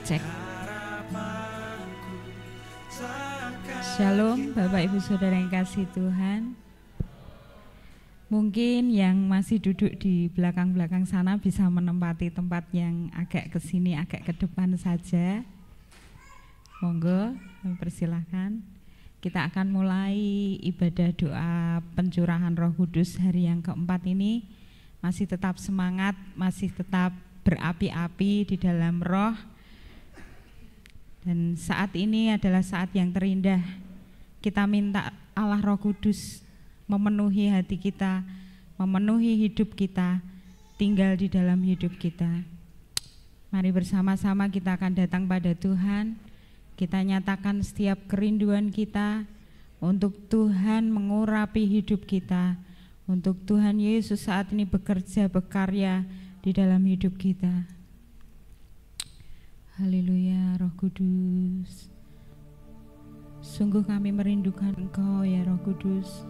Cek. Shalom Bapak Ibu Saudara yang kasih Tuhan. Mungkin yang masih duduk di belakang-belakang sana bisa menempati tempat yang agak ke sini, agak ke depan saja. Monggo, persilahkan. Kita akan mulai ibadah doa pencurahan Roh Kudus hari yang keempat ini. Masih tetap semangat, masih tetap berapi-api di dalam roh. Dan saat ini adalah saat yang terindah. Kita minta Allah Roh Kudus memenuhi hati kita, memenuhi hidup kita, tinggal di dalam hidup kita. Mari bersama-sama kita akan datang pada Tuhan. Kita nyatakan setiap kerinduan kita untuk Tuhan mengurapi hidup kita, untuk Tuhan Yesus saat ini bekerja, berkarya di dalam hidup kita. Haleluya, Roh Kudus. Sungguh kami merindukan Engkau ya Roh Kudus.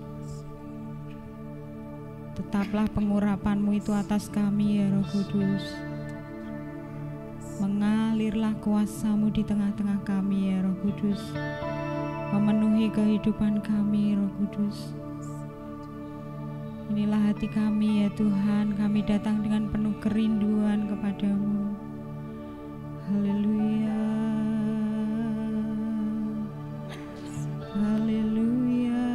Tetaplah pengurapan-Mu itu atas kami ya Roh Kudus. Mengalirlah kuasa-Mu di tengah-tengah kami ya Roh Kudus. Memenuhi kehidupan kami Roh Kudus. Inilah hati kami ya Tuhan, kami datang dengan penuh kerinduan kepadamu. Haleluya, haleluya.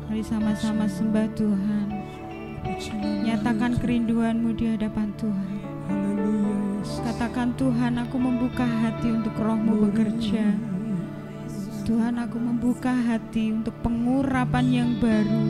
Mari sama-sama sembah Tuhan. Nyatakan kerinduanmu di hadapan Tuhan. Katakan, Tuhan, aku membuka hati untuk roh-Mu bekerja. Tuhan, aku membuka hati untuk pengurapan yang baru.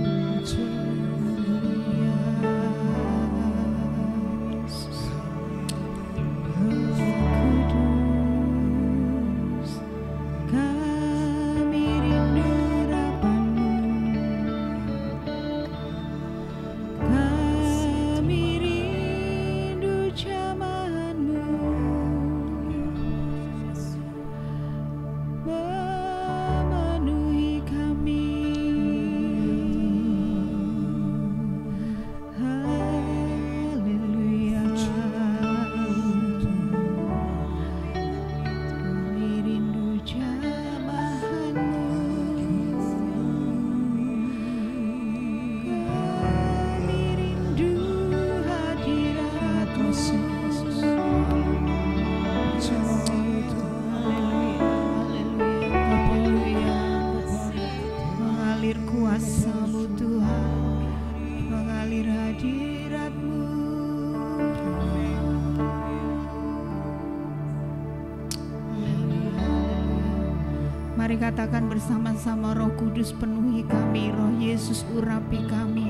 Mari katakan bersama-sama, Roh Kudus penuhi kami, Roh Yesus urapi kami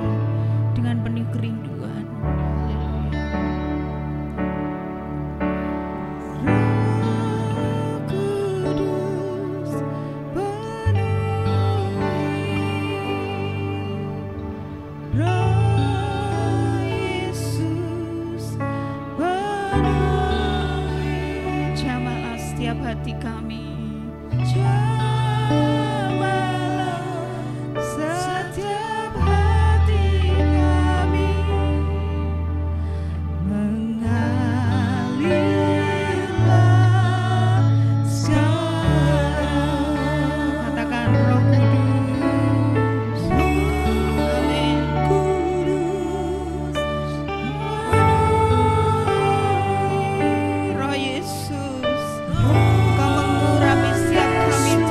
dengan penuh kerinduan. Jamalah setiap hati kami. Setiap hati kami Roh Yesus, Engkau mengurapi setiap kami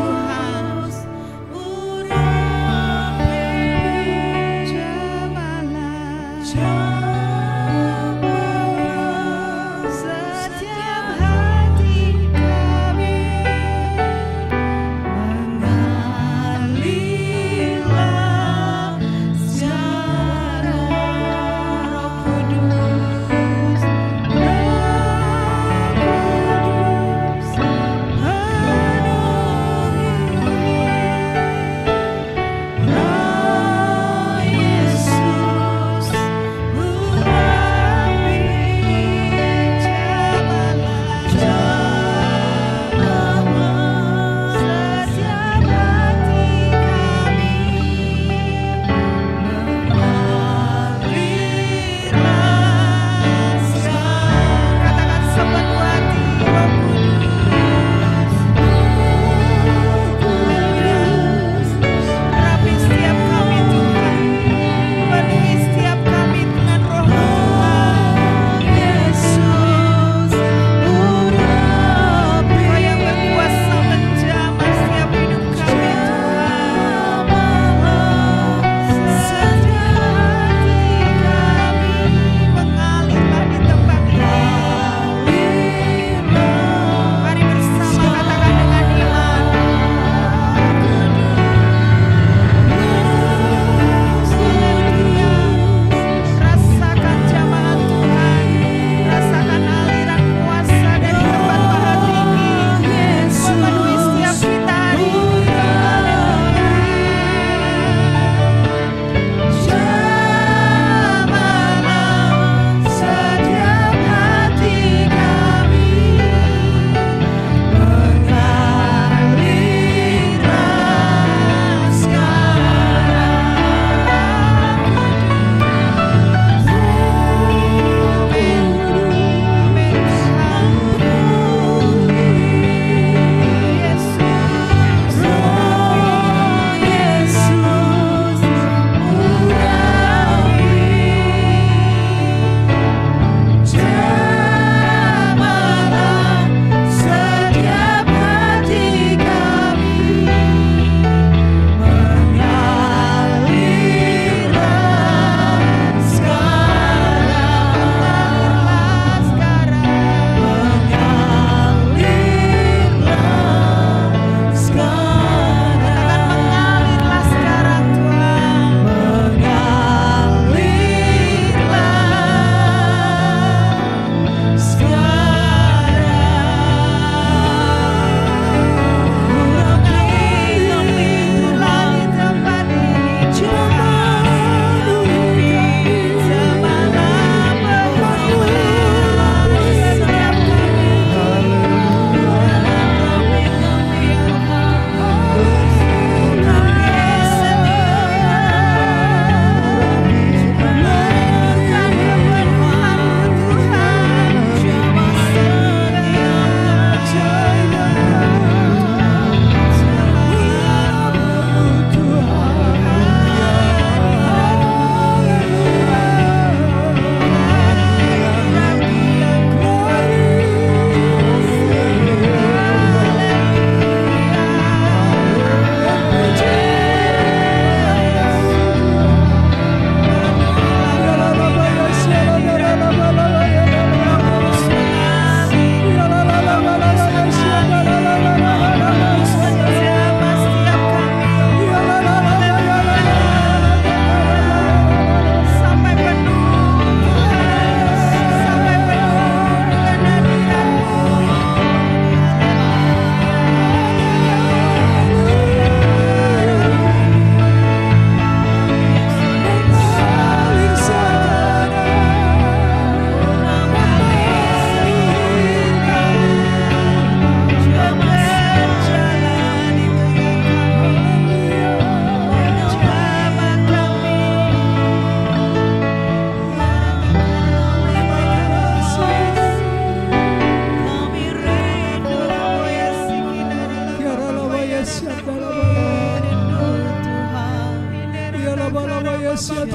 Setiap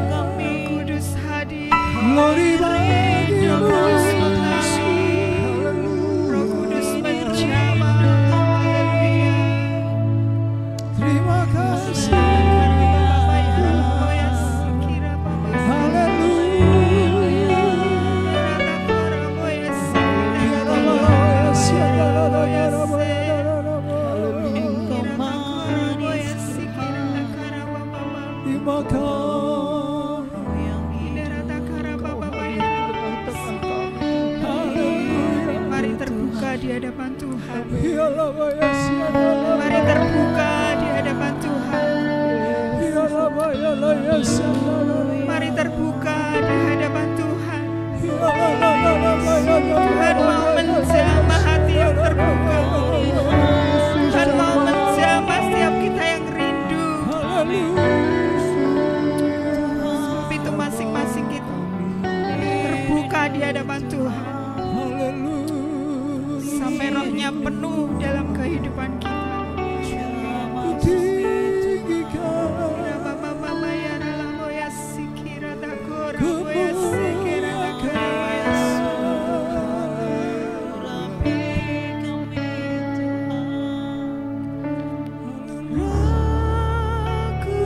kami kudus hadir, Roh Kudus menjamah. Terima kasih. Mari terbuka di hadapan Tuhan. Mari terbuka di hadapan Tuhan. Mari terbuka di hadapan Tuhan. Tuhan mau menjamah hati yang terbuka. Tuhan mau menjamah setiap kita yang rindu. Pintu masing-masing kita terbuka di hadapan Tuhan. Sampai rohnya penuh dalam kehidupan kita. Aku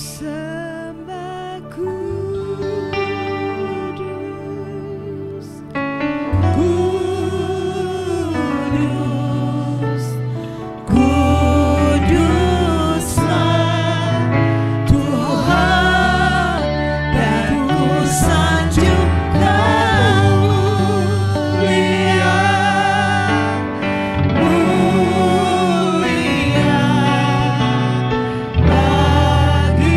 Mulia bagi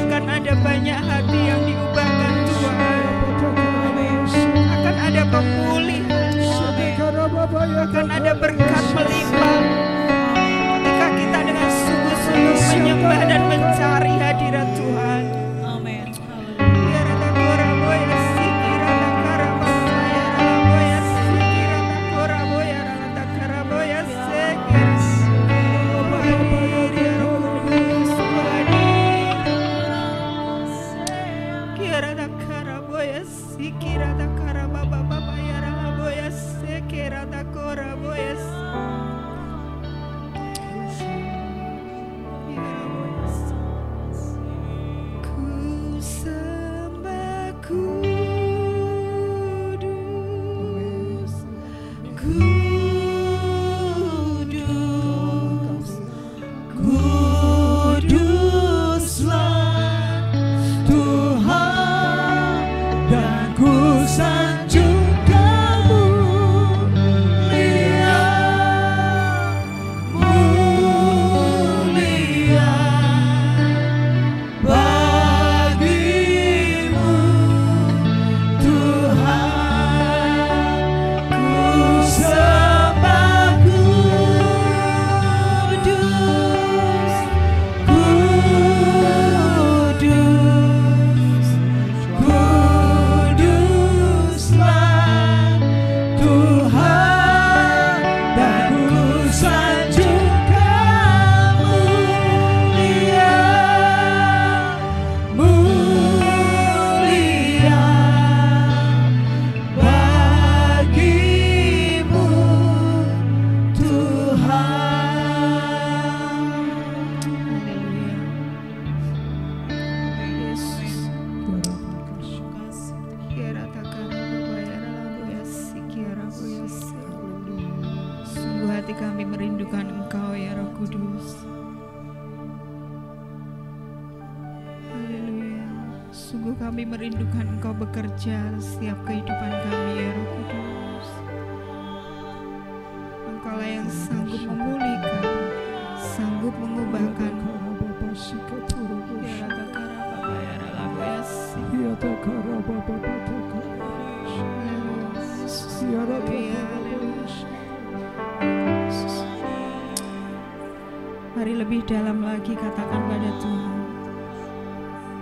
Akan ada banyak hati yang diubahkan Tuhan. Akan ada pemulihan. Akan ada berkat melimpah ketika kita dengan sungguh-sungguh menyembah dan mencari hadirat Tuhan. Amin. Sungguh kami merindukan Engkau bekerja setiap kehidupan kami, ya Roh Kudus. Engkaulah yang sanggup memulihkan, sanggup mengubahkan. Mari lebih dalam lagi katakan pada Tuhan.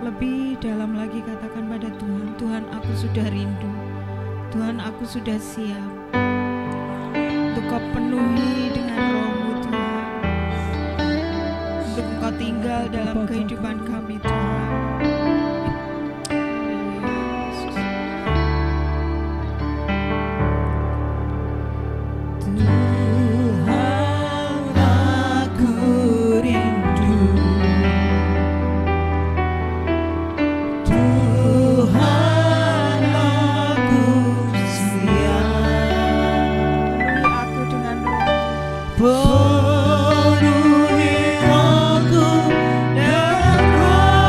Lebih dalam lagi katakan pada Tuhan, Tuhan aku sudah rindu, Tuhan aku sudah siap untuk Kau penuhi dengan Roh-Mu Tuhan, untuk Engkau tinggal dalam kehidupan kami Tuhan. Penuhi aku dengan Roh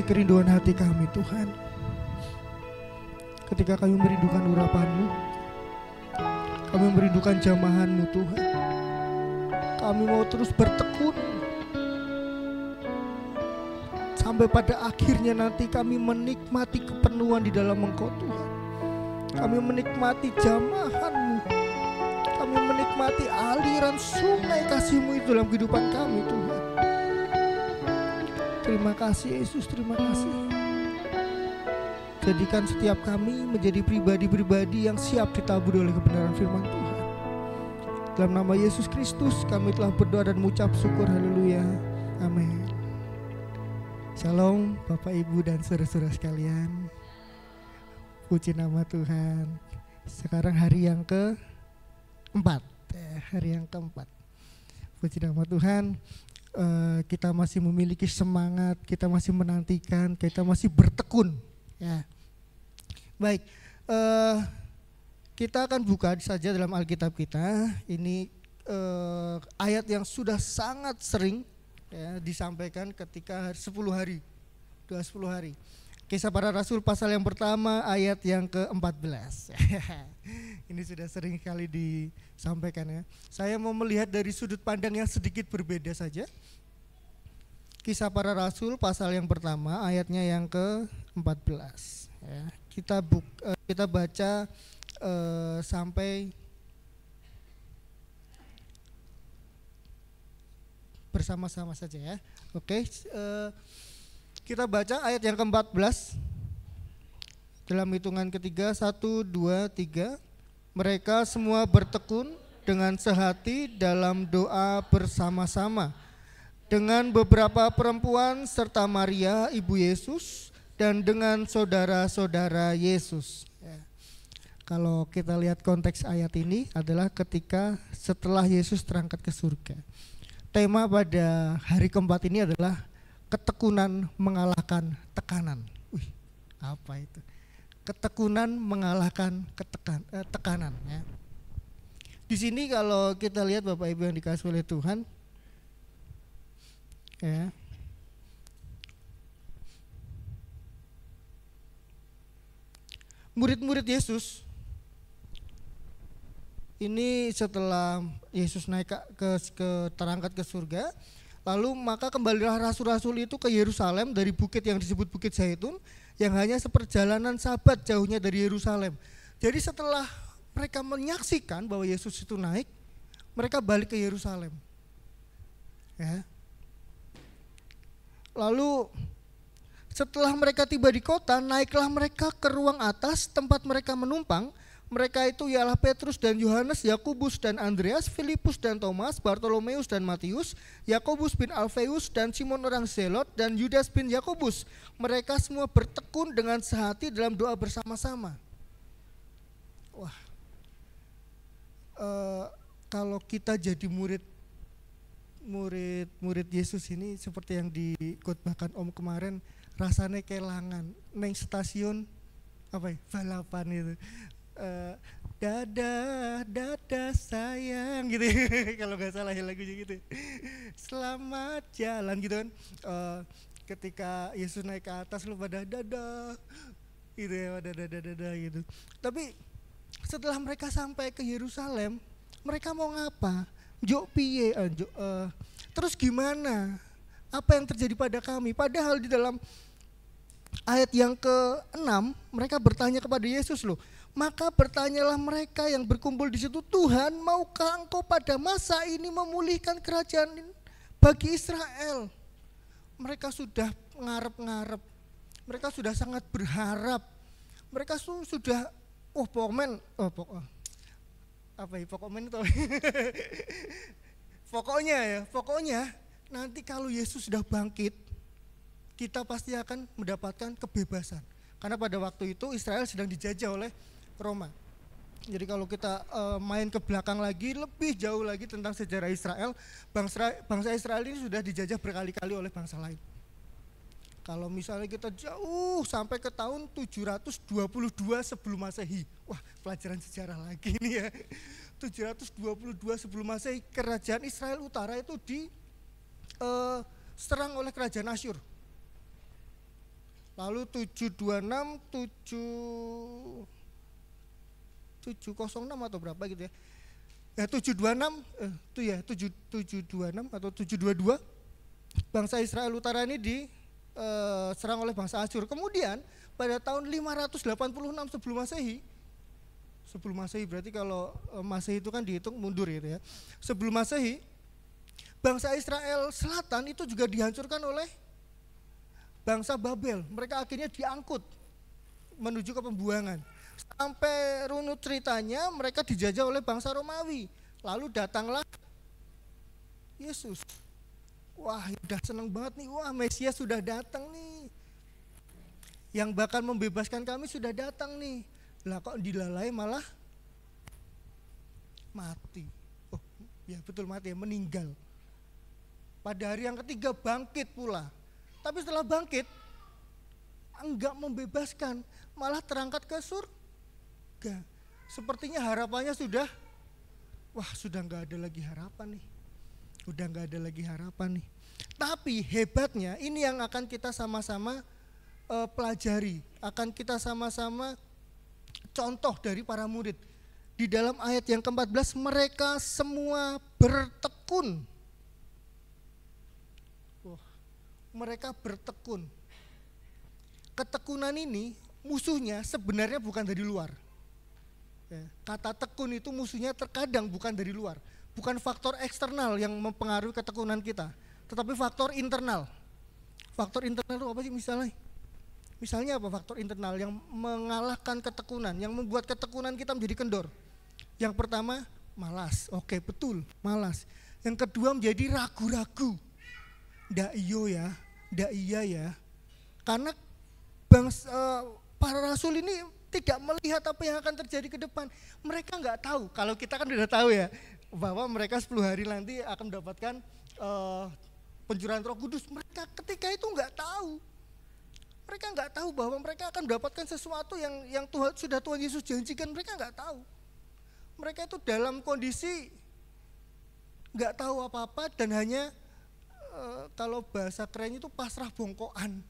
kerinduan hati kami Tuhan. Ketika kami merindukan urapan-Mu, kami merindukan jamahan-Mu Tuhan. Kami mau terus bertekun sampai pada akhirnya nanti kami menikmati kepenuhan di dalam Engkau Tuhan. Kami menikmati jamahan-Mu, kami menikmati aliran sungai kasih-Mu itu dalam kehidupan kami Tuhan. Terima kasih Yesus, terima kasih. Jadikan setiap kami menjadi pribadi-pribadi yang siap ditaburi oleh kebenaran firman Tuhan. Dalam nama Yesus Kristus kami telah berdoa dan mengucap syukur, haleluya, amin. Shalom Bapak Ibu dan saudara-saudara sekalian. Puji nama Tuhan. Sekarang hari yang keempat. Puji nama Tuhan. Kita masih memiliki semangat, kita masih menantikan, kita masih bertekun. Ya. Baik, kita akan buka saja dalam Alkitab kita. Ini ayat yang sudah sangat sering ya, disampaikan ketika 10 hari Doa 10 hari. Kisah Para Rasul pasal yang pertama ayat yang ke-14. Ini sudah sering kali disampaikan ya. Saya mau melihat dari sudut pandang yang sedikit berbeda saja. Kisah Para Rasul pasal yang pertama ayatnya yang ke-14 ya. Kita baca sampai bersama-sama saja ya. Oke, kita baca ayat yang ke-14 dalam hitungan ketiga, 1, 2, 3. Mereka semua bertekun dengan sehati dalam doa bersama-sama dengan beberapa perempuan serta Maria ibu Yesus dan dengan saudara-saudara Yesus. Ya. Kalau kita lihat konteks ayat ini adalah ketika setelah Yesus terangkat ke surga. Tema pada hari keempat ini adalah ketekunan mengalahkan tekanan. Wih, apa itu? Ketekunan mengalahkan tekanan. Ya. Di sini kalau kita lihat Bapak Ibu yang dikasihi oleh Tuhan, ya. Murid-murid Yesus ini setelah Yesus naik terangkat ke surga, lalu maka kembalilah rasul-rasul itu ke Yerusalem dari bukit yang disebut Bukit Zaitun, yang hanya seperjalanan sabat jauhnya dari Yerusalem. Jadi setelah mereka menyaksikan bahwa Yesus itu naik, mereka balik ke Yerusalem. Ya. Lalu setelah mereka tiba di kota, naiklah mereka ke ruang atas tempat mereka menumpang. Mereka itu ialah Petrus dan Yohanes, Yakobus dan Andreas, Filipus dan Thomas, Bartolomeus dan Matius, Yakobus bin Alfeus dan Simon orang Zelot, dan Yudas bin Yakobus. Mereka semua bertekun dengan sehati dalam doa bersama-sama. Wah, kalau kita jadi murid Yesus ini seperti yang dikotbahkan Om kemarin, rasanya kelangan neng stasiun apa ya, balapan itu, dadah sayang gitu kalau nggak salah ya lagunya gitu, selamat jalan gitu kan. Ketika Yesus naik ke atas lu pada dadah gitu ya, dadah gitu. Tapi setelah mereka sampai ke Yerusalem, mereka mau ngapa? Terus gimana? Apa yang terjadi pada kami? Padahal di dalam ayat yang ke-6 mereka bertanya kepada Yesus loh. Maka bertanyalah mereka yang berkumpul di situ, Tuhan, maukah Engkau pada masa ini memulihkan kerajaan bagi Israel? Mereka sudah ngarep-ngarep. Mereka sudah sangat berharap. Mereka sudah pokoknya nanti kalau Yesus sudah bangkit, kita pasti akan mendapatkan kebebasan. Karena pada waktu itu Israel sedang dijajah oleh Roma. Jadi kalau kita main ke belakang lagi, lebih jauh lagi tentang sejarah Israel, bangsa Israel ini sudah dijajah berkali-kali oleh bangsa lain. Kalau misalnya kita jauh sampai ke tahun 722 sebelum Masehi. Wah, pelajaran sejarah lagi ini ya. 722 sebelum Masehi, kerajaan Israel Utara itu diserang oleh kerajaan Asyur. Lalu 706 atau berapa gitu ya. Ya 726 atau 722 bangsa Israel Utara ini diserang oleh bangsa Asyur. Kemudian pada tahun 586 sebelum Masehi berarti kalau Masehi itu kan dihitung mundur gitu ya. Sebelum Masehi, bangsa Israel Selatan itu juga dihancurkan oleh bangsa Babel. Mereka akhirnya diangkut menuju ke pembuangan. Sampai runut ceritanya mereka dijajah oleh bangsa Romawi. Lalu datanglah Yesus. Wah, udah seneng banget nih. Wah, Mesias sudah datang nih. Yang bakal membebaskan kami sudah datang nih. Lah kok dilalai malah mati. Oh ya betul, mati ya, meninggal. Pada hari yang ketiga bangkit pula. Tapi setelah bangkit enggak membebaskan, malah terangkat ke surga. Sepertinya harapannya sudah enggak ada lagi harapan nih. Udah enggak ada lagi harapan nih. Tapi hebatnya ini yang akan kita sama-sama pelajari, akan kita sama-sama contoh dari para murid. Di dalam ayat yang ke-14, mereka semua bertekun. Mereka bertekun. Ketekunan ini musuhnya sebenarnya bukan dari luar. Kata tekun itu musuhnya terkadang bukan dari luar. Bukan faktor eksternal yang mempengaruhi ketekunan kita, tetapi faktor internal. Faktor internal itu apa sih misalnya? Misalnya apa faktor internal yang mengalahkan ketekunan, yang membuat ketekunan kita menjadi kendor? Yang pertama, malas. Oke, betul, malas. Yang kedua, menjadi ragu-ragu. Ndak iyo ya, ndak iya ya. Karena para rasul ini tidak melihat apa yang akan terjadi ke depan. Mereka nggak tahu, kalau kita kan sudah tahu ya, bahwa mereka 10 hari nanti akan mendapatkan pencurahan Roh Kudus. Mereka ketika itu nggak tahu. Mereka nggak tahu bahwa mereka akan mendapatkan sesuatu yang sudah Tuhan Yesus janjikan. Mereka nggak tahu. Mereka itu dalam kondisi nggak tahu apa-apa dan hanya kalau bahasa keren itu pasrah bongkoan.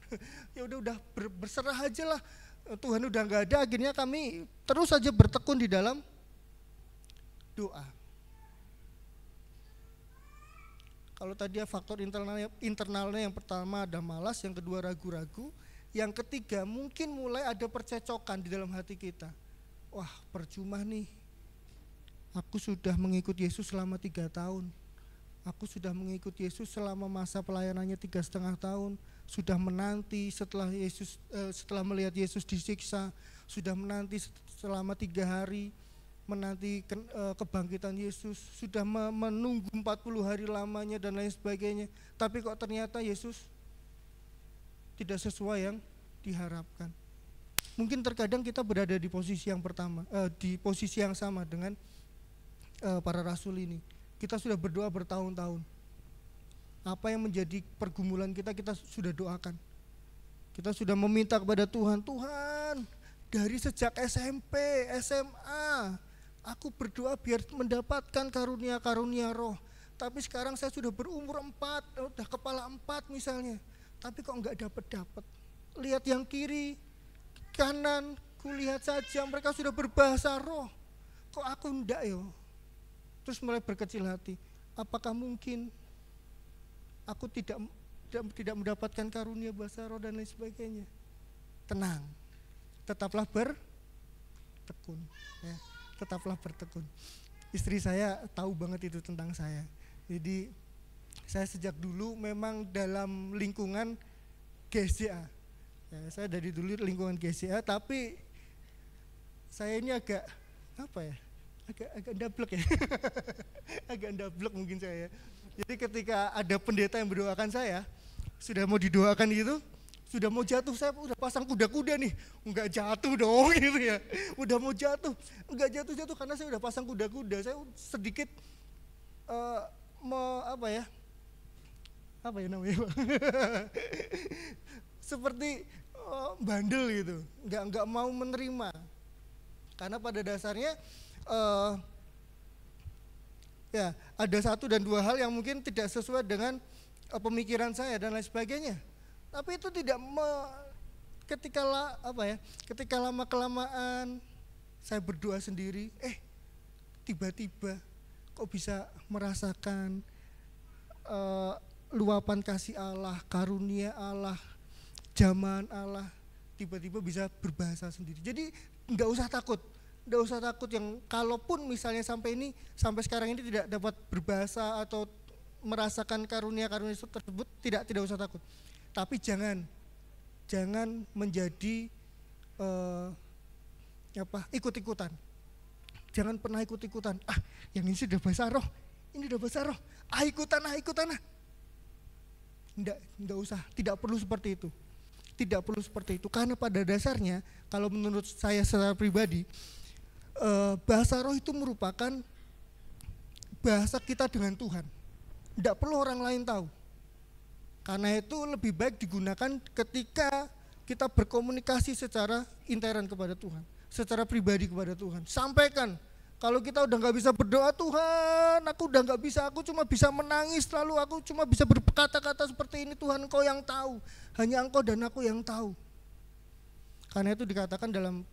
Ya udah berserah aja lah. Tuhan udah nggak ada. Akhirnya kami terus saja bertekun di dalam doa. Kalau tadi faktor internalnya yang pertama ada malas, yang kedua ragu-ragu, yang ketiga mungkin mulai ada percecokan di dalam hati kita. Wah, percuma nih. Aku sudah mengikuti Yesus selama 3 tahun. Aku sudah mengikuti Yesus selama masa pelayanannya 3,5 tahun. Sudah menanti setelah melihat Yesus disiksa, sudah menanti selama 3 hari menanti kebangkitan Yesus, sudah menunggu 40 hari lamanya dan lain sebagainya. Tapi kok ternyata Yesus tidak sesuai yang diharapkan. Mungkin terkadang kita berada di posisi yang pertama, di posisi yang sama dengan para rasul ini. Kita sudah berdoa bertahun-tahun. Apa yang menjadi pergumulan kita sudah doakan. Kita sudah meminta kepada Tuhan, Tuhan, dari sejak SMP, SMA, aku berdoa biar mendapatkan karunia-karunia roh. Tapi sekarang saya sudah berumur 4, udah kepala 4 misalnya. Tapi kok enggak dapat. Lihat yang kiri, kanan, kulihat saja mereka sudah berbahasa roh. Kok aku enggak yo? Terus mulai berkecil hati. Apakah mungkin aku tidak mendapatkan karunia bahasa roh dan lain sebagainya? Tenang. Tetaplah bertekun, ya. Tetaplah bertekun. Istri saya tahu banget itu tentang saya. Jadi saya sejak dulu memang dalam lingkungan GSCA. Ya, saya dari dulu lingkungan GSCA, tapi saya ini agak ndablek ya. Agak ndablek mungkin saya. Jadi ketika ada pendeta yang mendoakan saya, sudah mau didoakan gitu, sudah mau jatuh, saya udah pasang kuda-kuda nih, enggak jatuh dong gitu ya. Udah mau jatuh, enggak jatuh karena saya udah pasang kuda-kuda. Saya sedikit apa ya namanya Pak? Seperti bandel gitu, enggak mau menerima. Karena pada dasarnya ya ada 1 dan 2 hal yang mungkin tidak sesuai dengan pemikiran saya dan lain sebagainya. Tapi itu tidak ketika lama kelamaan saya berdoa sendiri, tiba-tiba kok bisa merasakan luapan kasih Allah, karunia Allah, jamahan Allah, tiba-tiba bisa berbahasa sendiri. Jadi enggak usah takut yang kalaupun misalnya sampai sekarang ini tidak dapat berbahasa atau merasakan karunia-karunia tersebut, tidak usah takut. Tapi jangan menjadi ikut-ikutan. Jangan pernah ikut-ikutan. Yang ini sudah bahasa roh, ini udah bahasa roh. Ikutan. Enggak usah, tidak perlu seperti itu. Tidak perlu seperti itu, karena pada dasarnya kalau menurut saya secara pribadi, bahasa roh itu merupakan bahasa kita dengan Tuhan. Tidak perlu orang lain tahu. Karena itu lebih baik digunakan ketika kita berkomunikasi secara intern kepada Tuhan, secara pribadi kepada Tuhan. Sampaikan, kalau kita udah gak bisa berdoa, Tuhan aku udah gak bisa, aku cuma bisa menangis, aku cuma bisa berkata-kata seperti ini, Tuhan Engkau yang tahu, hanya Engkau dan aku yang tahu. Karena itu dikatakan dalam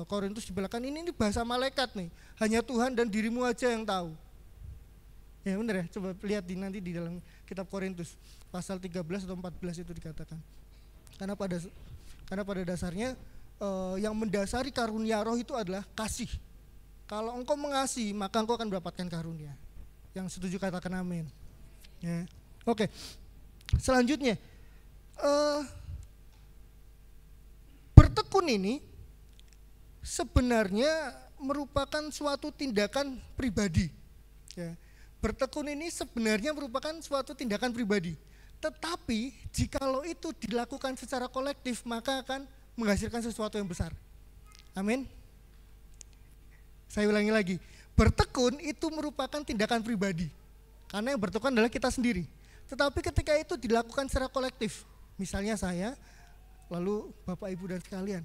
Korintus dibilangkan ini bahasa malaikat nih. Hanya Tuhan dan dirimu aja yang tahu. Ya benar ya, coba lihat nanti di dalam kitab Korintus pasal 13 atau 14 itu dikatakan. Karena pada dasarnya yang mendasari karunia roh itu adalah kasih. Kalau engkau mengasihi maka engkau akan mendapatkan karunia. Yang setuju katakan amin. Ya. Oke. Selanjutnya bertekun ini sebenarnya merupakan suatu tindakan pribadi. Ya. Bertekun ini sebenarnya merupakan suatu tindakan pribadi. Tetapi jikalau itu dilakukan secara kolektif maka akan menghasilkan sesuatu yang besar. Amin. Saya ulangi lagi. Bertekun itu merupakan tindakan pribadi. Karena yang bertekun adalah kita sendiri. Tetapi ketika itu dilakukan secara kolektif, misalnya saya, lalu Bapak Ibu dan sekalian,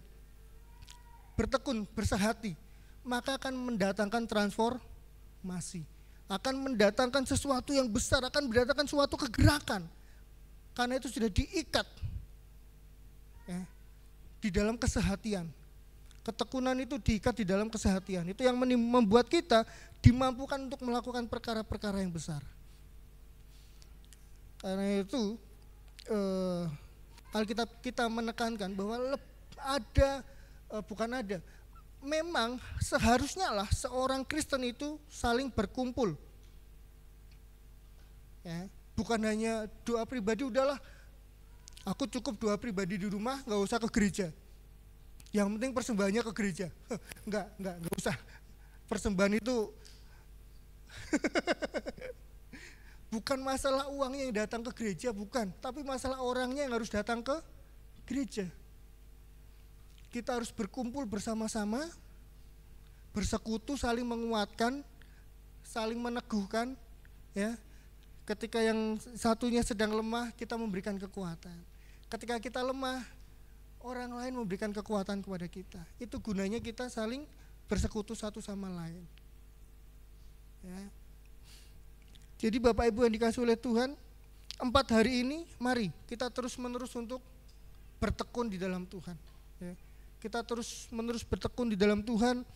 bertekun, bersehati, maka akan mendatangkan transformasi, akan mendatangkan sesuatu yang besar, akan mendatangkan suatu kegerakan, karena itu sudah diikat ya, di dalam kesehatian. Ketekunan itu diikat di dalam kesehatian, itu yang membuat kita dimampukan untuk melakukan perkara-perkara yang besar. Karena itu Alkitab kita menekankan bahwa memang seharusnya lah seorang Kristen itu saling berkumpul. Ya, bukan hanya doa pribadi, udahlah aku cukup doa pribadi di rumah, nggak usah ke gereja. Yang penting persembahannya ke gereja. Nggak usah. Persembahan itu bukan masalah uangnya yang datang ke gereja, bukan. Tapi masalah orangnya yang harus datang ke gereja. Kita harus berkumpul bersama-sama, bersekutu, saling menguatkan, saling meneguhkan. Ya. Ketika yang satunya sedang lemah, kita memberikan kekuatan. Ketika kita lemah, orang lain memberikan kekuatan kepada kita. Itu gunanya kita saling bersekutu satu sama lain. Ya. Jadi Bapak Ibu yang dikasih oleh Tuhan, 4 hari ini mari kita terus menerus untuk bertekun di dalam Tuhan. Ya. Kita terus menerus bertekun di dalam Tuhan.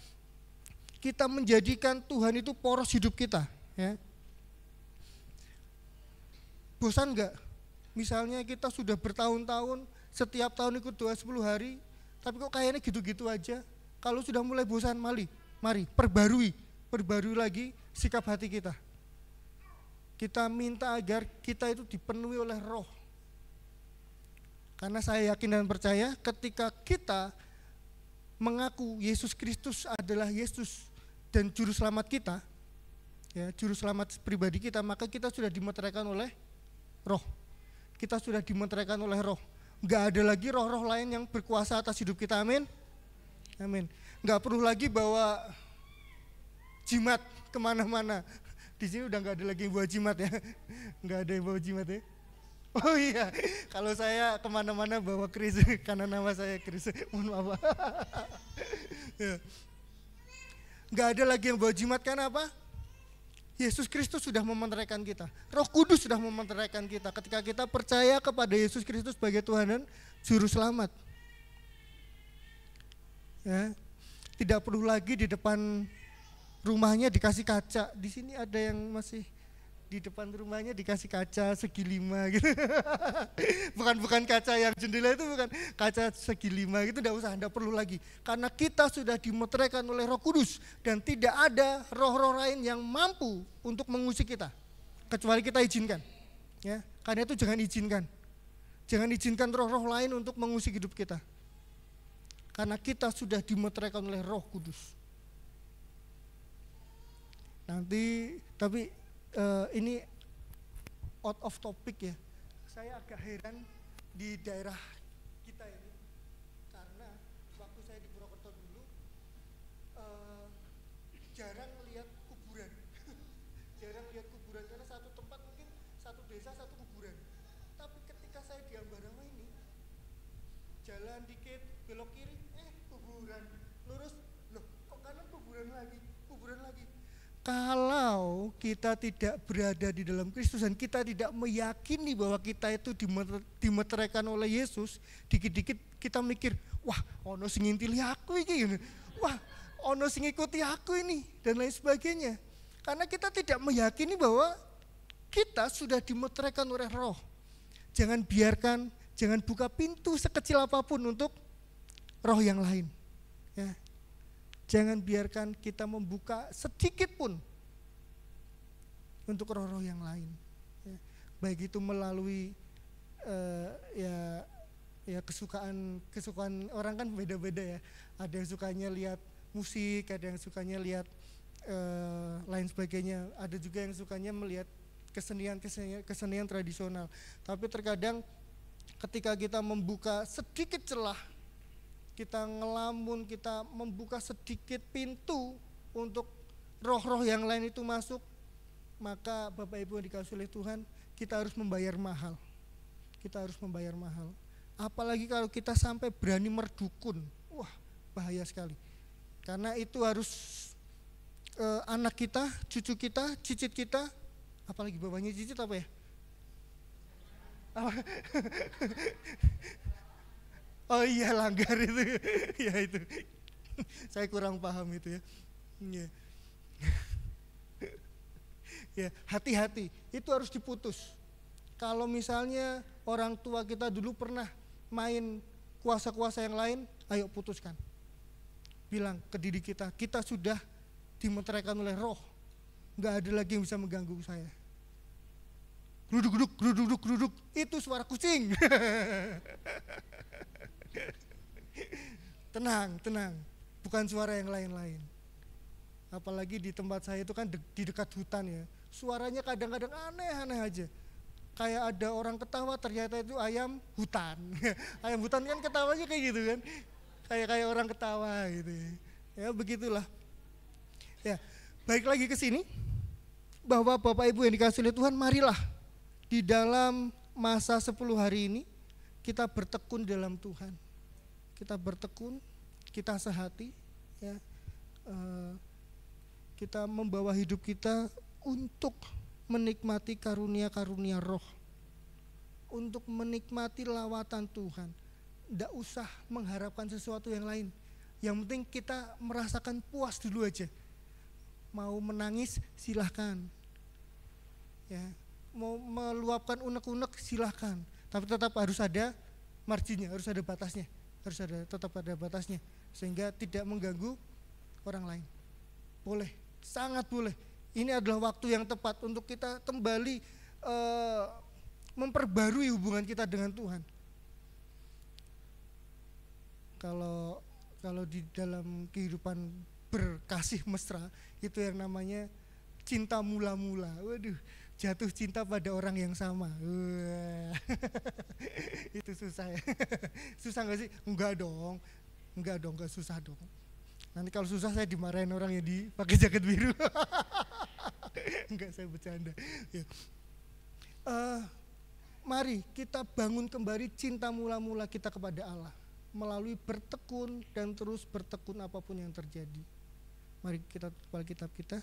Kita menjadikan Tuhan itu poros hidup kita. Ya. Bosan enggak? Misalnya kita sudah bertahun-tahun, setiap tahun ikut doa 10 hari, tapi kok kayaknya gitu-gitu aja. Kalau sudah mulai bosan, mari perbarui lagi sikap hati kita. Kita minta agar kita itu dipenuhi oleh roh. Karena saya yakin dan percaya ketika kita mengaku Yesus Kristus adalah Yesus dan juru selamat kita, ya, juru selamat pribadi kita, maka kita sudah dimeteraikan oleh roh. Kita sudah dimeteraikan oleh roh. Enggak ada lagi roh-roh lain yang berkuasa atas hidup kita, amin. Amin. Enggak perlu lagi bawa jimat kemana-mana. Di sini udah enggak ada lagi yang bawa jimat ya. Enggak ada yang bawa jimat ya. Oh iya, kalau saya kemana-mana bawa keris, karena nama saya Kris, mohon maaf. Ya. Enggak ada lagi yang bawa jimat, karena apa? Yesus Kristus sudah mementeraikan kita. Roh Kudus sudah mementeraikan kita ketika kita percaya kepada Yesus Kristus sebagai Tuhan dan Juru Selamat. Ya, tidak perlu lagi di depan rumahnya dikasih kaca. Di sini ada yang masih di depan rumahnya dikasih kaca segi 5 gitu. bukan kaca yang jendela itu, bukan kaca segi 5 gitu, enggak perlu lagi. Karena kita sudah dimeteraikan oleh Roh Kudus dan tidak ada roh-roh lain yang mampu untuk mengusik kita kecuali kita izinkan. Ya, karena itu jangan izinkan. Jangan izinkan roh-roh lain untuk mengusik hidup kita. Karena kita sudah dimeteraikan oleh Roh Kudus. Nanti tapi ini out of topic ya. Saya agak heran di daerah kita ini, karena waktu saya di Purwokerto dulu jarang lihat kuburan. Jarang lihat kuburan karena satu tempat mungkin satu desa satu kuburan. Tapi ketika saya di Ambarawa ini, jalan dikit belok kiri, kuburan, lurus, loh kok kanan kuburan lagi. Kalau kita tidak berada di dalam Kristus dan kita tidak meyakini bahwa kita itu dimeteraikan oleh Yesus, dikit-dikit kita mikir, wah ono sing ngintili aku iki, wah ono sing ngikuti aku ini, dan lain sebagainya. Karena kita tidak meyakini bahwa kita sudah dimeteraikan oleh Roh. Jangan biarkan, jangan buka pintu sekecil apapun untuk roh yang lain. Ya. Jangan biarkan kita membuka sedikit pun untuk roh-roh yang lain. Ya. Baik itu melalui ya kesukaan orang kan beda-beda ya. Ada yang sukanya lihat musik, ada yang sukanya lihat lain sebagainya. Ada juga yang sukanya melihat kesenian tradisional. Tapi terkadang ketika kita membuka sedikit celah, kita ngelamun, kita membuka sedikit pintu untuk roh-roh yang lain itu masuk, maka Bapak Ibu yang dikasihi oleh Tuhan, kita harus membayar mahal. Kita harus membayar mahal. Apalagi kalau kita sampai berani merdukun, wah bahaya sekali. Karena itu harus anak kita, cucu kita, cicit kita, apalagi bapaknya cicit apa ya? Oh iya langgar itu, ya itu. Saya kurang paham itu ya. Ya hati-hati, itu harus diputus. Kalau misalnya orang tua kita dulu pernah main kuasa-kuasa yang lain, ayo putuskan. Bilang ke diri kita, kita sudah dimeteraikan oleh Roh, gak ada lagi yang bisa mengganggu saya. Geruduk, itu suara kucing. Tenang, bukan suara yang lain-lain. Apalagi di tempat saya itu kan di dekat hutan ya, suaranya kadang-kadang aneh-aneh aja. Kayak ada orang ketawa, ternyata itu ayam hutan. Ayam hutan kan ketawanya kayak gitu kan, kayak orang ketawa gitu. Ya begitulah. Ya, balik lagi ke sini, bahwa Bapak Ibu yang dikasihi oleh Tuhan, marilah di dalam masa 10 hari ini kita bertekun dalam Tuhan. Kita bertekun, kita sehati, ya. Kita membawa hidup kita untuk menikmati karunia-karunia Roh, untuk menikmati lawatan Tuhan. Tidak usah mengharapkan sesuatu yang lain. Yang penting kita merasakan puas dulu aja. Mau menangis silahkan, ya. Mau meluapkan unek-unek silahkan. Tapi tetap harus ada marginnya, harus ada batasnya, tetap ada batasnya, sehingga tidak mengganggu orang lain. Boleh, sangat boleh. Ini adalah waktu yang tepat untuk kita kembali memperbarui hubungan kita dengan Tuhan. Kalau di dalam kehidupan berkasih mesra itu yang namanya cinta mula-mula. Waduh, jatuh cinta pada orang yang sama. Itu susah ya. Susah gak sih? Enggak dong, enggak susah dong. Nanti kalau susah saya dimarahin orang yang pakai jaket biru. Enggak, saya bercanda. Ya. Mari kita bangun kembali cinta mula-mula kita kepada Allah melalui bertekun dan terus bertekun apapun yang terjadi. Mari kita buka kitab kita.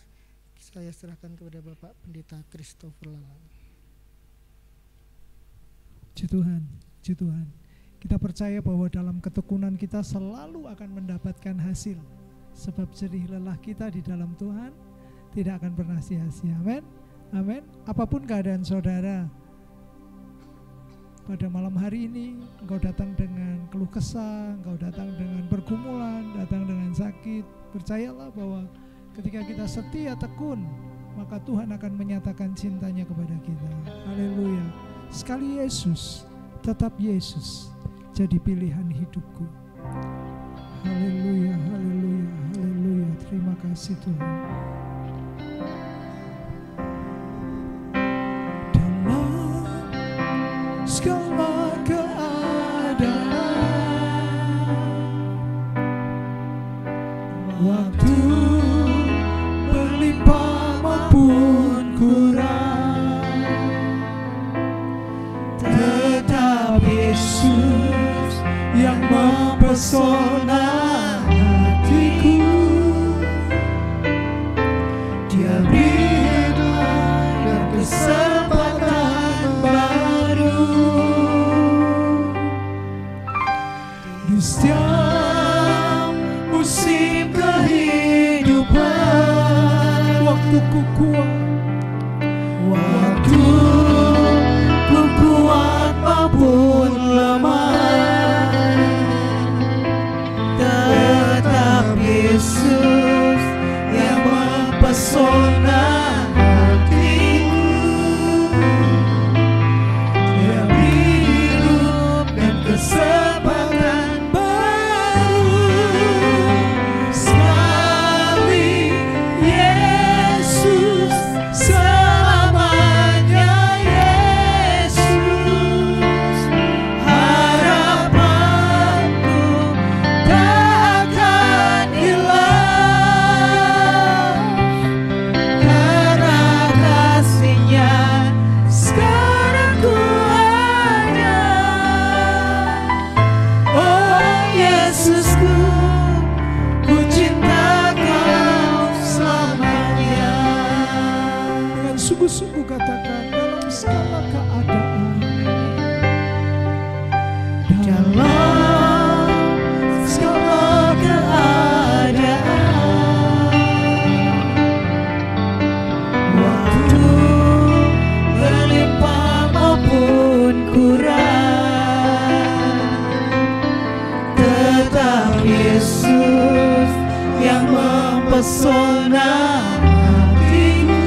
Saya serahkan kepada Bapak Pendeta Christopher Lalang. Puji Tuhan. Kita percaya bahwa dalam ketekunan kita selalu akan mendapatkan hasil. Sebab jerih lelah kita di dalam Tuhan tidak akan pernah sia-sia. Amin. Amin. Apapun keadaan saudara, pada malam hari ini engkau datang dengan keluh kesah, engkau datang dengan pergumulan, datang dengan sakit, percayalah bahwa ketika kita setia tekun, maka Tuhan akan menyatakan cintanya kepada kita. Haleluya. Sekali Yesus, tetap Yesus jadi pilihan hidupku. Haleluya, haleluya, haleluya. Terima kasih Tuhan. Dalam segala keadaan, waktu berlimpah maupun kurang, tetap Yesus yang mempesona hatiku. Dia beri dan kesempatan baru musim kehidupan. Waktuku kuat, waktu ku kuat maupun lemah, tetap Yesus yang mempesona hatiku. Dia beri hidup dan kesempatan baru sekali. Yesus selamanya, Yesus harapanku tak akan hilang, karena kasih-Nya sekarang ku ada. Oh Yesusku, ku cinta Kau selamanya. dengan sungguh-sungguh katakan dalam segala keadaan. Dalam segala keadaan, waktu berlimpah maupun kurang, tetap Yesus yang mempesona hatiku.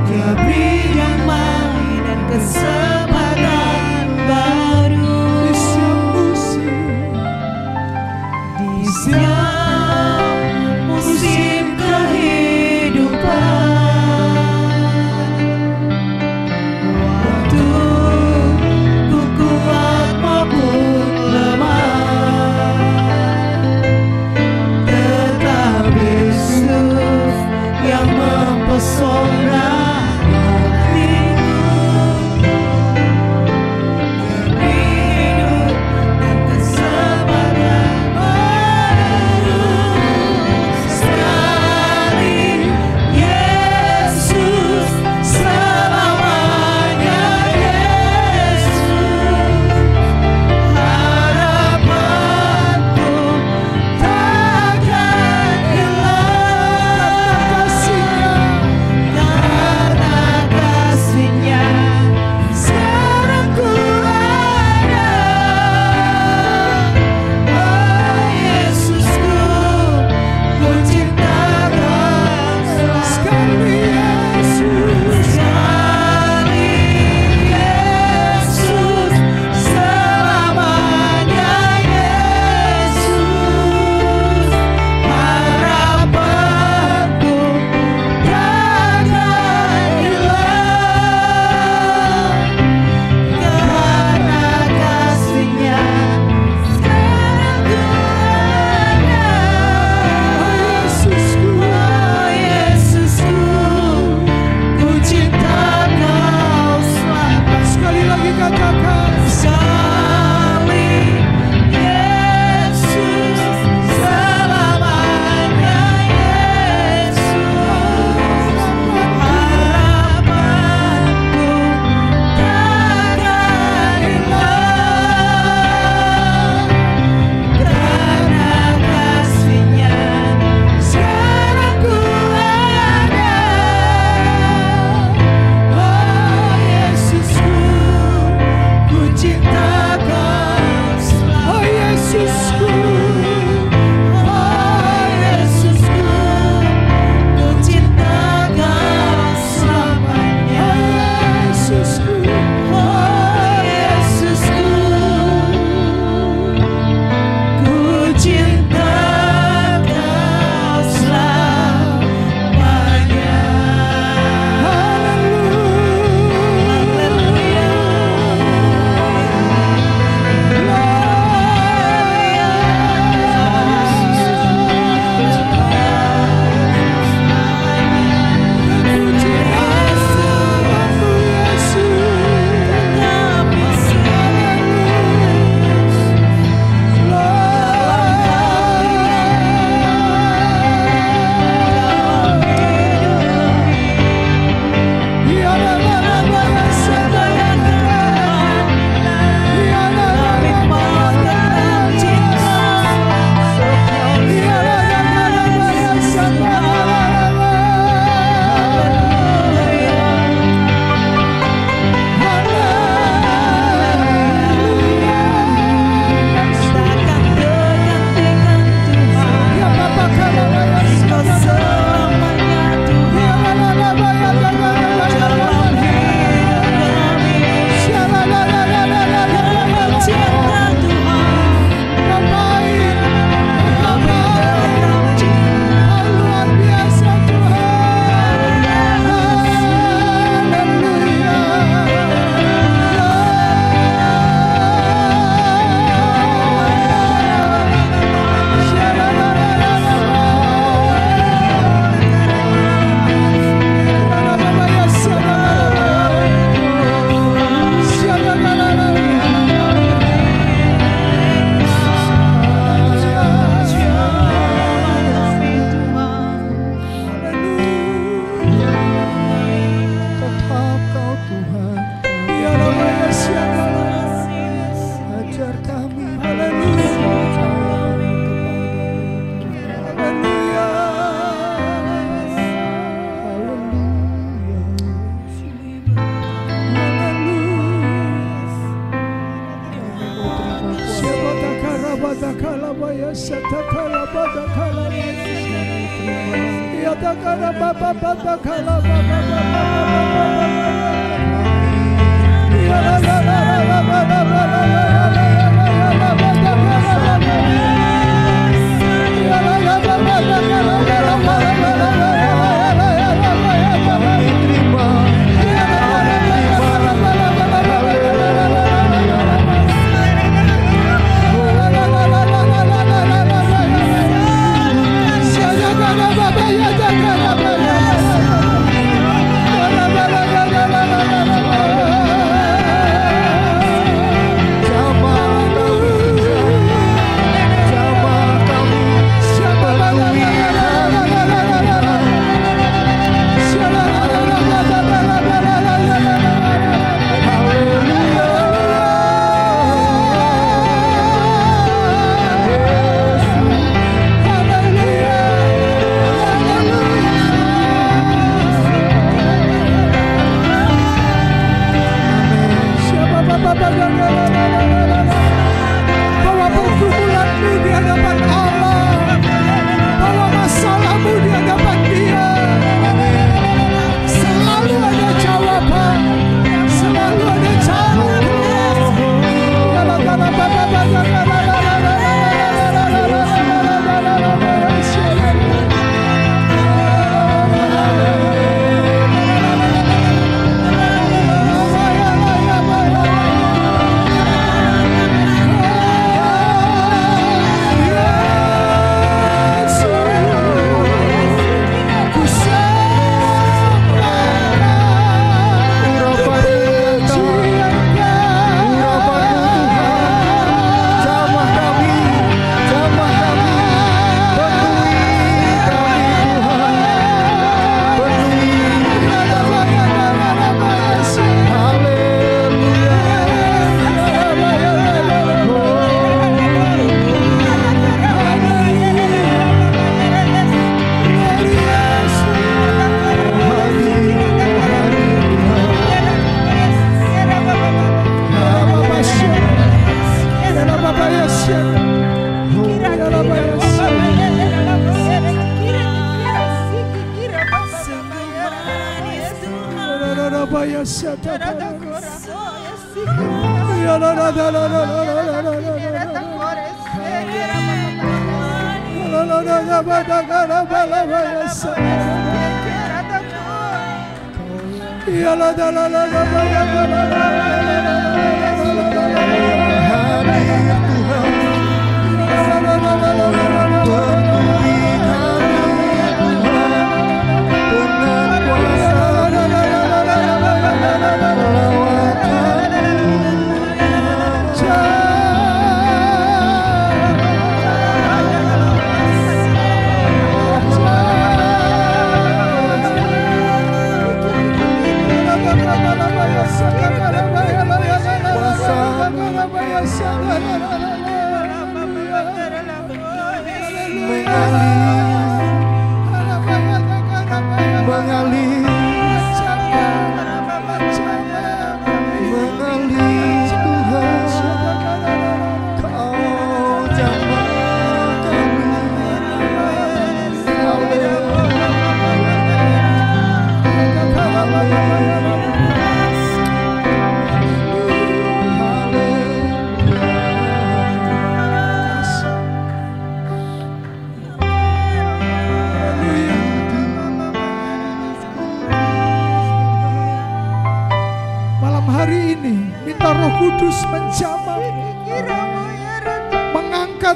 Dia beri damai dan kesempatan baru di setiap musim kehidupan. Waktu ku kuat maupun lemah, tetap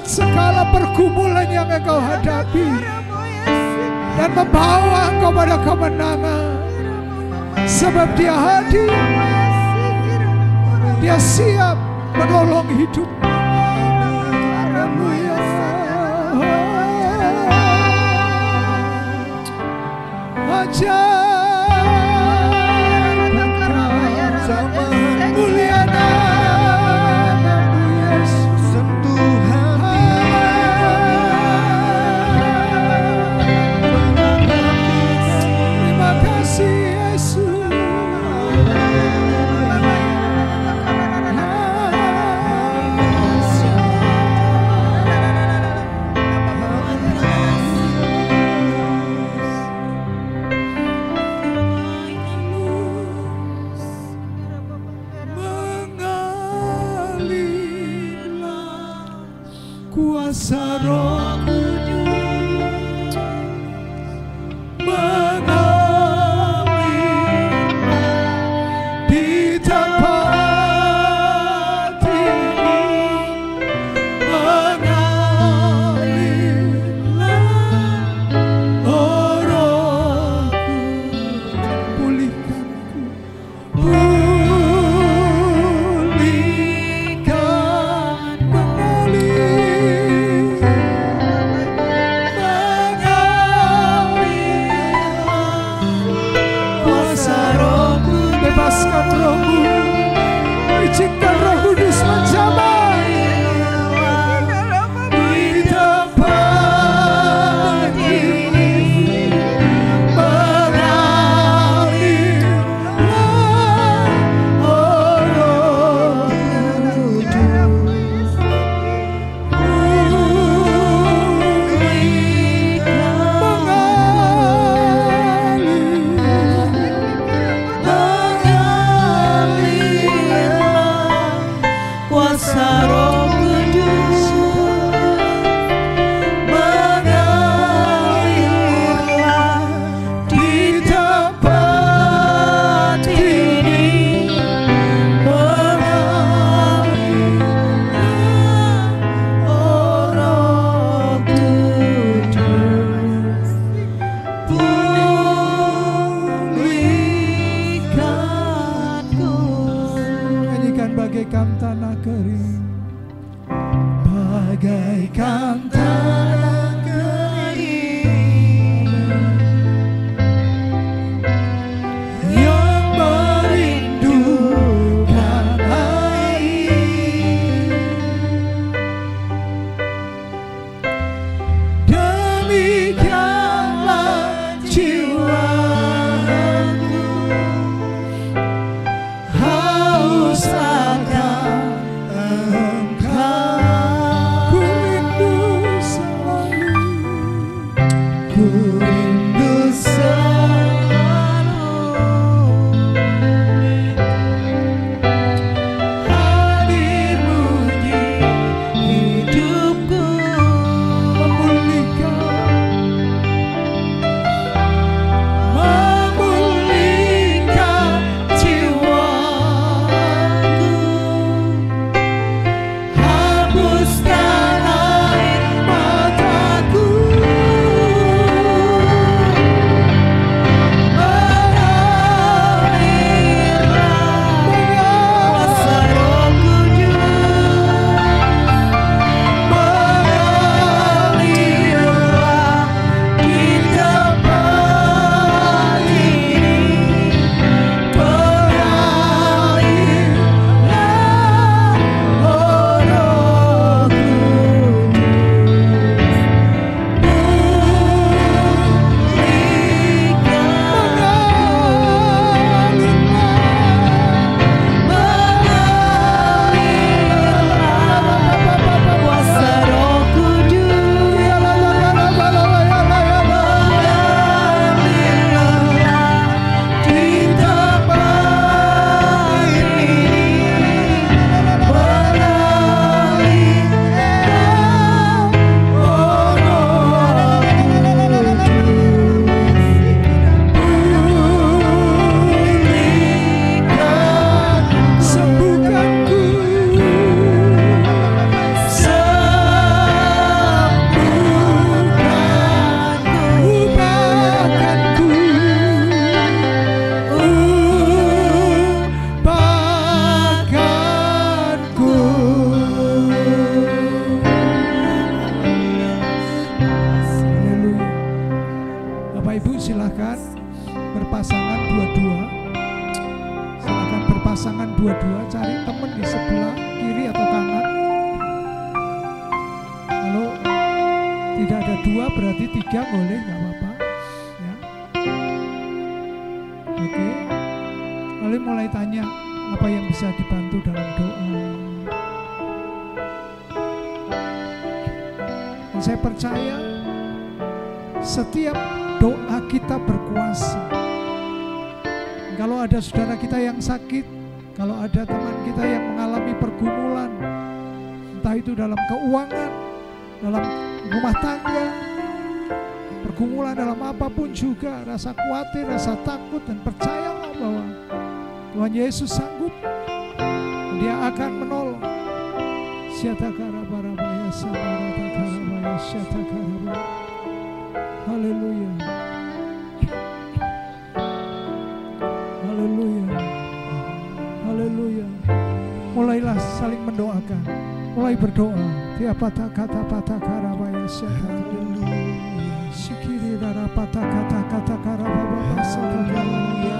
Segala pergumulan yang engkau hadapi dan membawa engkau pada kemenangan, sebab dia hadir, dia siap menolong hidup. Haleluya. Ajar mulia namamu Yesus. kuasa Roh Kudus mengalirlah di tempat ini, mengalirlah oh Rohku, pulihkanku, pulihkan mengalir, kuasa Rohku, bebaskan Rohku, izinkan Roh Kudus menjamah di tempat ini, mengalirlah oh Roh Kudus, kuasa Roh Kudus mengalirlah di tempat ini, mengalirlah oh Roh Kudus, pulihkanku. nyanyikan bagaikan tanah kering, bagaikan tanah kering yang merindukan air, demikianlah jiwaku haus akan Engkau. Ku rindu selalu, ku rindu selalu hadirmu di hidupku, memulihkan jiwaku, hapuskan air mataku, berpasangan dua-dua. Silakan berpasangan dua-dua, cari teman di sebelah kiri atau kanan. Kalau tidak ada dua berarti tiga boleh, nggak apa-apa. Ya. Oke. Lalu mulai tanya apa yang bisa dibantu dalam doa. Dan saya percaya setiap doa kita berkuasa. Kalau ada saudara kita yang sakit, kalau ada teman kita yang mengalami pergumulan, entah itu dalam keuangan, dalam rumah tangga, pergumulan dalam apapun juga, rasa khawatir, rasa takut, dan percayalah bahwa Tuhan Yesus sanggup. Dia akan menolong. Syatakarabaya samarakarabaya syatakarabaya. Haleluya. Haleluya. Haleluya. Mulailah saling mendoakan. Mulai berdoa. Tiapata kata karabaya syatakarabaya. Sikiri darapata kata karabaya syatakarabaya.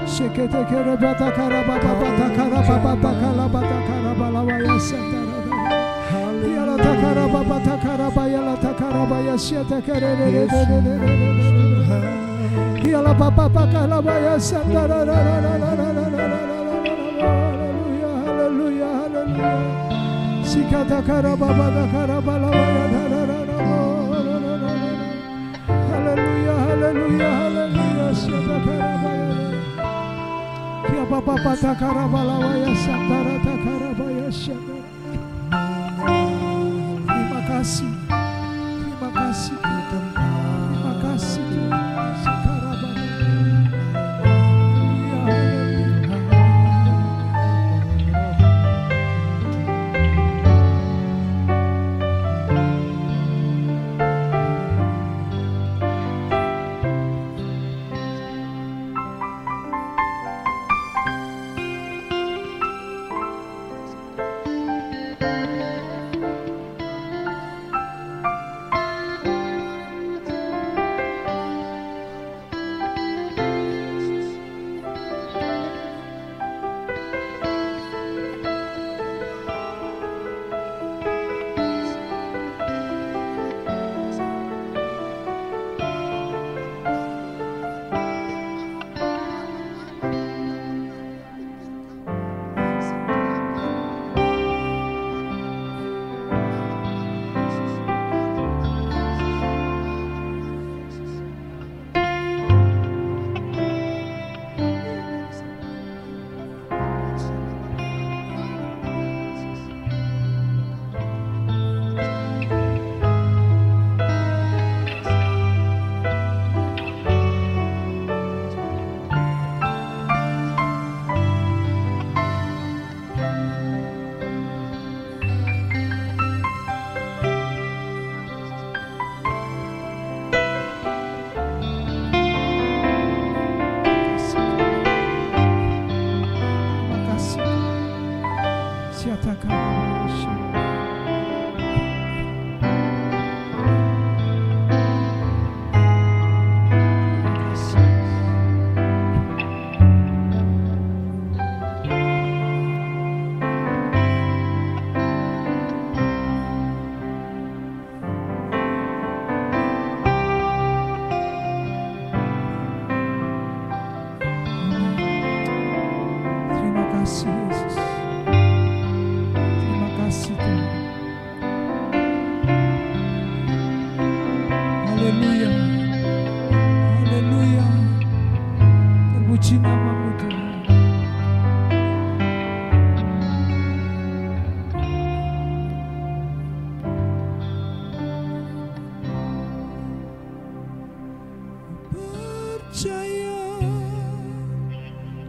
Shekete kere bata karababa bata karababa kalabata karabalawaya santara. Yala takarababa bata karabaya la takarabaya syata kere. Yala baba kalabaya santara. Haleluya, haleluya, haleluya. Sikata karababa karabalawaya. Haleluya, haleluya, haleluya. Syata karabaya. Ya Bapa Patakarabaya Santara Takarabaya Santara. Terima kasih, terima kasih, terima kasih Tuhan. Sakarabaya.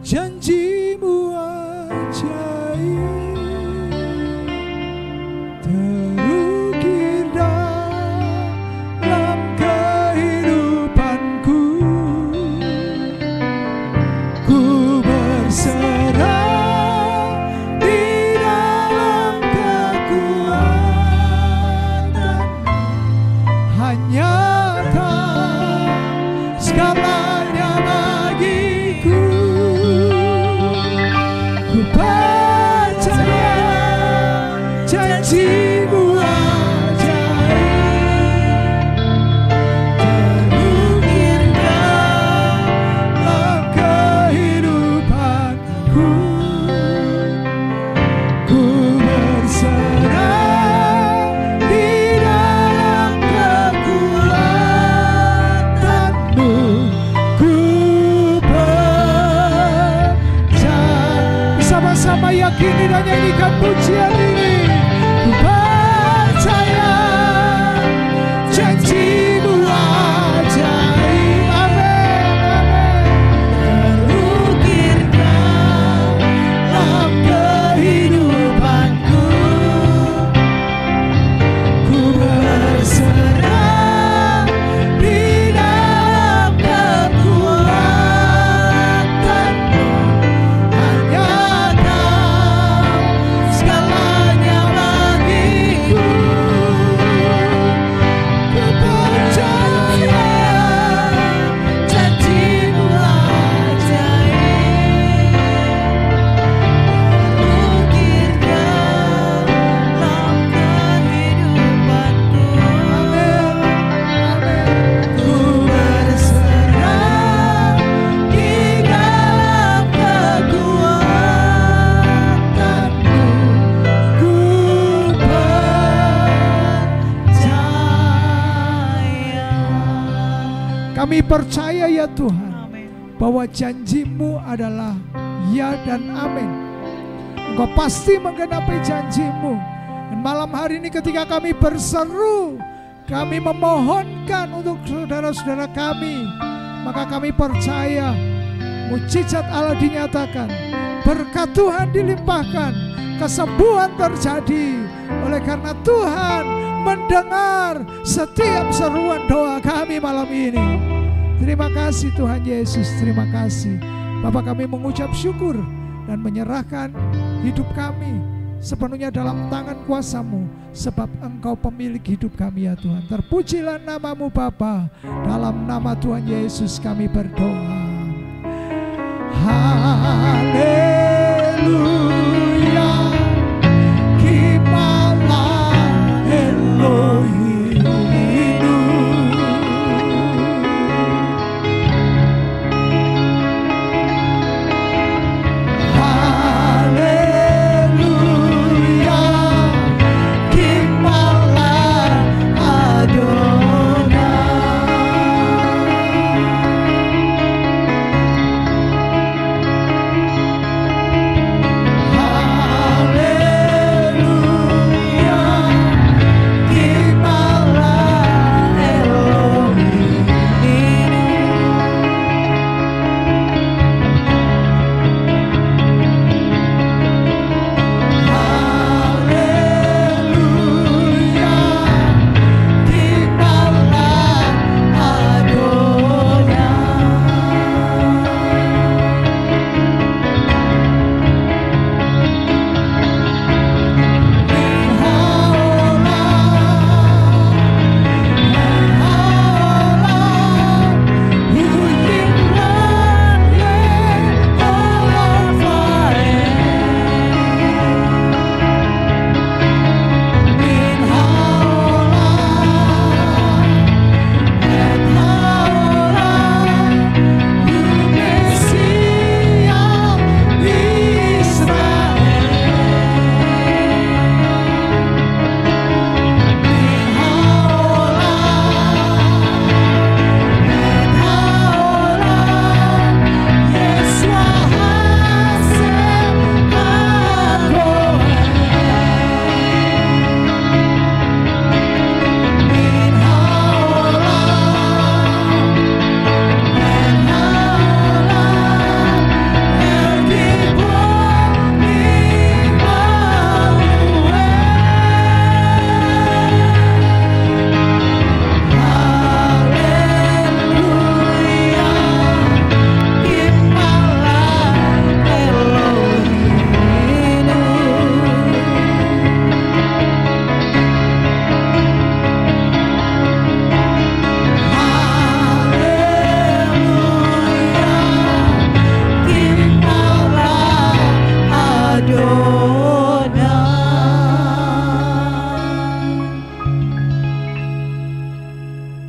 Janjimu ajaib terukir dalam kehidupanku. Ku berserah di dalam kekuatan, hanya Kau segalanya bagiku. Ku percaya janjimu ajaib terukir dalam kehidupanku. Ku berserah di dalam kekuatan-Mu. Ku sama-sama yakini dan nyanyikan pujian ini. Ku percaya Kami percaya ya Tuhan, Amin. bahwa janji-Mu adalah ya dan amin. Engkau pasti menggenapi janji-Mu. Dan malam hari ini ketika kami berseru, kami memohonkan untuk saudara-saudara kami, maka kami percaya mujizat Allah dinyatakan, berkat Tuhan dilimpahkan, kesembuhan terjadi. Oleh karena Tuhan mendengar setiap seruan doa kami malam ini. Terima kasih Tuhan Yesus, terima kasih. Bapak, kami mengucap syukur dan menyerahkan hidup kami sepenuhnya dalam tangan kuasa-Mu, sebab Engkau pemilik hidup kami ya Tuhan. Terpujilah nama-Mu Bapa, dalam nama Tuhan Yesus kami berdoa. Haleluya, Kimala Elohim. Haleluya, Kimala Adonai.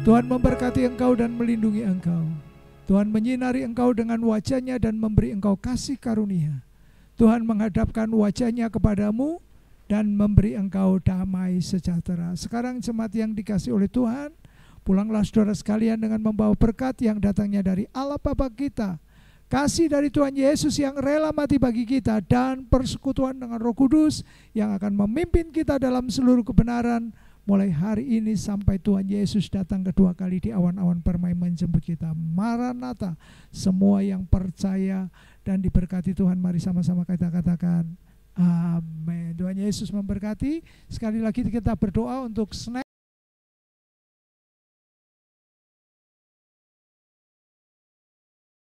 Tuhan memberkati engkau dan melindungi engkau. Tuhan menyinari engkau dengan wajah-Nya dan memberi engkau kasih karunia. Tuhan menghadapkan wajah-Nya kepadamu dan memberi engkau damai sejahtera. Sekarang jemaat yang dikasihi oleh Tuhan, pulanglah saudara sekalian dengan membawa berkat yang datangnya dari Allah Bapa kita, kasih dari Tuhan Yesus yang rela mati bagi kita, dan persekutuan dengan Roh Kudus yang akan memimpin kita dalam seluruh kebenaran mulai hari ini sampai Tuhan Yesus datang kedua kali di awan-awan permai menjemput kita. Maranatha, semua yang percaya dan diberkati Tuhan, mari sama-sama kita katakan amin. Tuhan Yesus memberkati. Sekali lagi kita berdoa untuk snack.